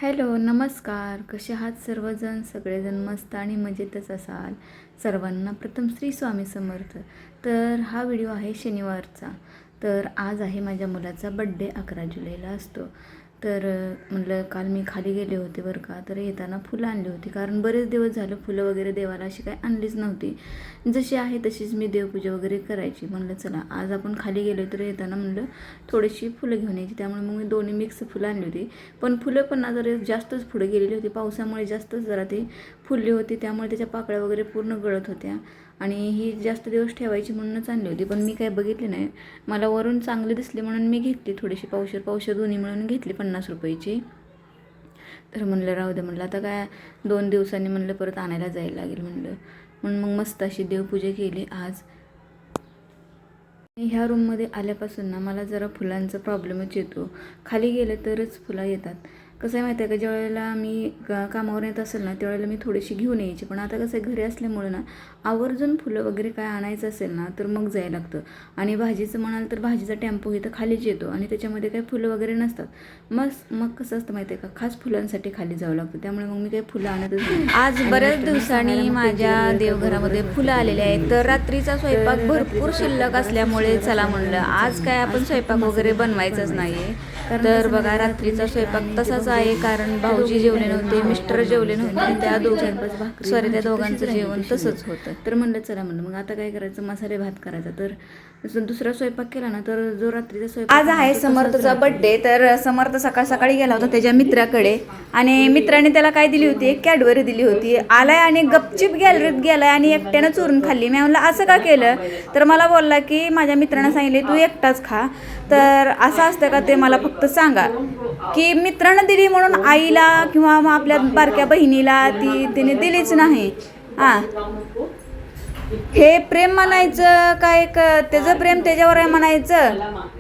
Hello नमस्कार. कसे आहात सर्वजण? सगळेजण मस्त आणि मजेतच असाल. सर्वांना प्रथम श्री स्वामी समर्थ. तर हा व्हिडिओ आहे शनिवारचा. तर आज आहे माझ्या मुलाचा बड्डे 11 जुलैला असतो. तर म्हटलं काल मी खाली गेले होते बरं का. तर येताना फुलं आणली होती, कारण बरेच दिवस झालं फुलं वगैरे देवाला अशी काही आणलीच नव्हती. जशी आहे तशीच मी देवपूजा वगैरे करायची. म्हणलं चला आज आपण खाली गेलो तर येताना म्हणलं थोडीशी फुलं घेऊन यायची. त्यामुळे मग मी दोन्ही मिक्स फुलं आणली होती. पण फुलं पण ना जरा जास्तच पुढे गेलेली होती, पावसामुळे जास्तच जरा ती फुलली होती. त्यामुळे त्याच्या पाकळ्या वगैरे पूर्ण गळत होत्या आणि ही जास्त दिवस ठेवायची म्हणूनच आणली होती. पण मी काय बघितली नाही, मला वरून चांगली दिसली म्हणून मी घेतली थोडीशी. पावशेर दोन्ही मिळून घेतली 50 रुपयाची. तर म्हणलं राहू दे, म्हणलं आता काय 2 दिवसांनी म्हणलं परत आणायला जायला लागेल म्हणलं. म्हणून मग मस्त अशी देवपूजा केली आज. ह्या रूममध्ये आल्यापासून ना मला जरा फुलांचा प्रॉब्लेमच येतो. खाली गेलं तरच फुलं येतात. कसं आहे माहिती आहे का, ज्या वेळेला मी कामावर येत असेल ना त्यावेळेला मी थोडीशी घेऊन यायची. पण आता कसं आहे, घरी असल्यामुळे ना आवर्जून फुलं वगैरे काय आणायचं असेल ना तर मग जायला लागतं. आणि भाजीचं म्हणाल तर भाजीचा टेम्पो इथं खालीच येतो आणि त्याच्यामध्ये काही फुलं वगैरे नसतात. मग कसं असतं माहिती आहे का, खास फुलांसाठी खाली जावं लागतं. त्यामुळे मग मी काही फुलं आणतच नाही. आज बऱ्याच दिवसांनी माझ्या देवघरामध्ये फुलं आलेली आहेत. तर रात्रीचा स्वयंपाक भरपूर शिल्लक असल्यामुळे चला म्हणलं आज काय आपण स्वयंपाक वगैरे बनवायचंच नाही. तर बघा रात्रीचा स्वयंपाक तसाच आहे, कारण भाऊजी जेवले नव्हते, मिस्टर जेवले नव्हते, त्या दोघांचं जेवण तसंच होतं. तर म्हणलं चला म्हणलं मग आता काय करायचं, मसाले भात करायचा. तर दुसरा स्वयंपाक केला ना तर जो रात्रीचा स्वयंपाक आज आहे समर्थचा बड्डे. तर समर्थ सकाळ सकाळी गेला होता त्याच्या मित्राकडे आणि मित्राने त्याला काय दिली होती, एक कॅडबरी दिली होती. आलाय आणि गपचिप गॅलरीत गेलाय आणि एकट्यानं चुरून खाल्ली. मी म्हणलं असं का केलं, तर मला बोलला की माझ्या मित्रानं सांगितले तू एकटाच खा. तर असं असतं का ते मला फक्त सांगा, की मित्रानं दिली म्हणून आईला किंवा आपल्या बारक्या बहिणीला तिने दिलीच नाही. हां, हे प्रेम म्हणायचं काय, त्याचं प्रेम त्याच्यावर आहे म्हणायचं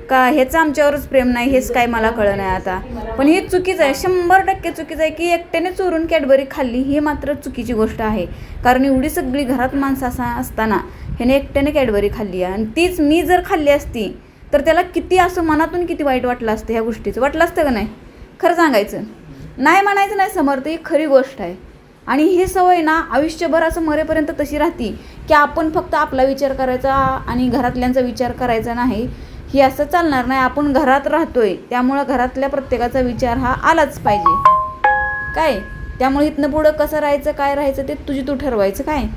का, ह्याचं आमच्यावरच प्रेम नाही, हेच काय मला कळलं नाही आता. पण हे चुकीचं आहे, 100% चुकीचं आहे की एकट्याने चोरून कॅडबरी खाल्ली. ही मात्र चुकीची गोष्ट आहे, कारण एवढी सगळी घरात माणसं असताना ह्याने एकट्याने कॅडबरी खाल्ली आहे. आणि तीच मी जर खाल्ली असती तर त्याला किती असं मनातून किती वाईट वाटलं असतं. ह्या गोष्टीचं वाटलं असतं का नाही? खरं सांगायचं नाही, म्हणायचं नाही समर्थ, ही खरी गोष्ट आहे. आणि ही सवय ना आयुष्यभर असं मरेपर्यंत तशी राहते, की आपण फक्त आपला विचार करायचा आणि घरातल्यांचा विचार करायचा नाही. ही असं चालणार नाही. आपण घरात राहतोय त्यामुळं घरातल्या प्रत्येकाचा विचार हा आलाच पाहिजे काय. त्यामुळे इथनं पुढं कसं राहायचं, काय राहायचं ते तू ठरवायचं काय.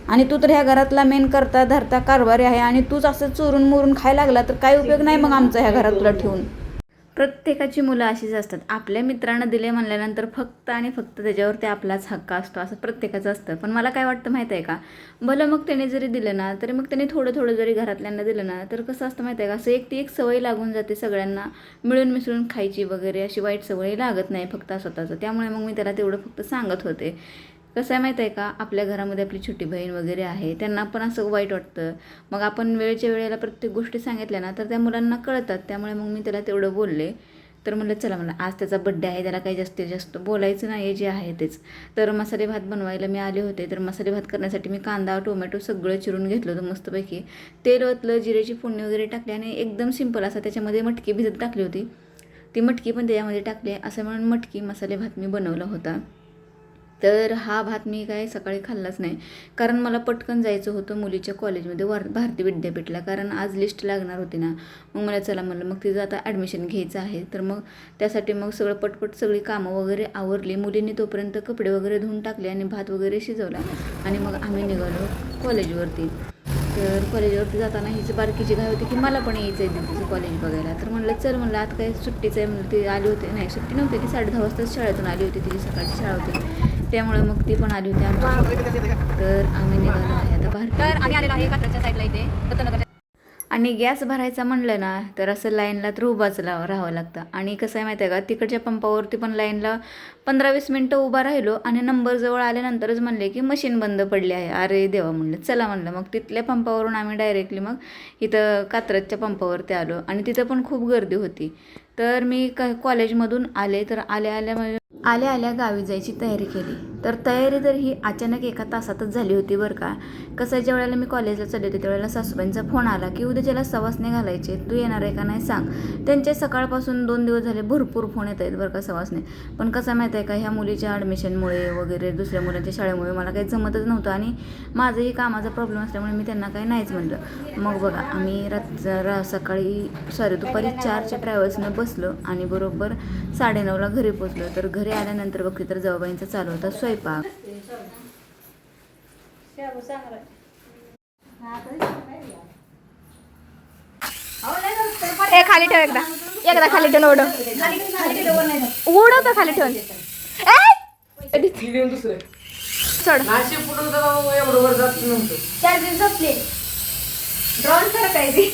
आणि तू तर ह्या घरातला मेन करता धरता कारभारी आहे आणि तूच असं चोरून मोरून खायला लागला तर काय उपयोग नाही मग आमचा ह्या घरात तुला ठेवून. प्रत्येकाची मुलं अशीच असतात. आपल्या मित्रांना दिले म्हणल्यानंतर फक्त आणि फक्त त्याच्यावरती आपलाच हक्क असतो, असं प्रत्येकाचं असतं. पण मला काय वाटतं माहीत आहे का, भलं मग त्याने जरी दिलं ना तरी मग त्याने थोडं जरी घरातल्यांना दिलं ना तर कसं असतं माहीत आहे का, असं एक सवय लागून जाते सगळ्यांना मिळून मिसळून खायची वगैरे. अशी वाईट सवय लागत नाही फक्त स्वतःचं. त्यामुळे मग मी त्याला तेवढं फक्त सांगत होते. कसं आहे माहीत आहे का, आपल्या घरामध्ये आपली छोटी बहीण वगैरे आहे, त्यांना पण असं वाईट वाटतं. मग आपण वेळेच्या वेळेला प्रत्येक गोष्टी सांगितल्या ना तर त्या मुलांना कळतात. त्यामुळे मग मी त्याला तेवढं बोलले. तर म्हणलं चला म्हणलं आज त्याचा बड्डे आहे, त्याला काही जास्तीत जास्त बोलायचं नाही जे आहे तेच. तर मसाले भात बनवायला मी आले होते. तर मसाले भात करण्यासाठी मी कांदा टोमॅटो सगळं चिरून घेतलं होतं मस्तपैकी. तेल ओतलं, जिऱ्याची फोडणी वगैरे टाकली आणि एकदम सिंपल असा त्याच्यामध्ये मटकी भिजत टाकली होती. ती मटकी पण त्याच्यामध्ये टाकली. असं म्हणून मटकी मसाले भात मी बनवला होता. तर हा भात मी काय सकाळी खाल्लाच नाही, कारण मला पटकन जायचं होतं मुलीच्या कॉलेजमध्ये भारती विद्यापीठला, कारण आज लिस्ट लागणार होती ना. मग मला चला म्हणलं मग तिचं आता ॲडमिशन घ्यायचं आहे. तर मग त्यासाठी मग सगळं पटपट सगळी कामं वगैरे आवरली. मुलींनी तोपर्यंत कपडे वगैरे धुवून टाकले आणि भात वगैरे शिजवला आणि मग आम्ही निघालो कॉलेजवरती. तर कॉलेजवरती जाताना हिची बारकीची घाई होती की मला पण यायचं आहे तिचं कॉलेज बघायला. तर म्हणलं चल म्हणलं आता काय सुट्टीचं आहे म्हणलं. ती आली होती, नाही सुट्टी नव्हती, ती 10:30 वाजताच शाळेतून आली होती, तिची सकाळची शाळा होती. त्यामुळे मग ती पण आली होती आमच्या. तर आम्ही निघालो आहे आता बाहेर. तर आम्ही आलेलो आहे कात्रजच्या साईडला इथे. आणि गॅस भरायचा म्हणलं ना तर असं लाईनला तर उभाच राहावं लागतं. आणि कसं आहे माहिती आहे का, तिकडच्या पंपावरती पण लाईनला 15-20 मिनटं उभा राहिलो आणि नंबर जवळ आल्यानंतरच म्हणले की मशीन बंद पडली आहे. अरे देवा म्हणलं चला म्हणलं. मग तिथल्या पंपावरून आम्ही डायरेक्टली मग इथं कात्रजच्या पंपावरती आलो आणि तिथं पण खूप गर्दी होती. तर मी कॉलेजमधून आले. तर आल्या आल्या गावी जायची तयारी केली. तर तयारी तर ही अचानक एका तासातच झाली होती बरं का. कसं ज्या वेळेला मी कॉलेजला चालले होते त्यावेळेला सासूबाईंचा फोन आला की उद्याच्याला सवासने घालायचे, तू येणार आहे का नाही सांग. त्यांचे सकाळपासून 2 दिवस झाले भरपूर फोन येत आहेत बरं का सवासने. पण कसं माहीत आहे का, ह्या मुलीच्या ॲडमिशनमुळे वगैरे दुसऱ्या मुलांच्या शाळेमुळे मला काही जमतच नव्हतं आणि माझंही कामाचा प्रॉब्लेम असल्यामुळे मी त्यांना काही नाहीच म्हणलं. मग बघा आम्ही दुपारी 4च्या ट्रॅव्हल्सनं बसलो आणि बरोबर 9:30ला घरी पोचलो. तर घरी आल्यानंतर बघते तर जाऊबाईंचा चालू होता स्वयंपाक. हे खाली ठेव, एकदा खाली ठेवून उडव तर खाली ठेवून सोड. चार्जिंग संपले. ड्रोन सरकायची.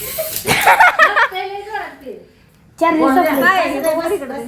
चार्जिंग संपले.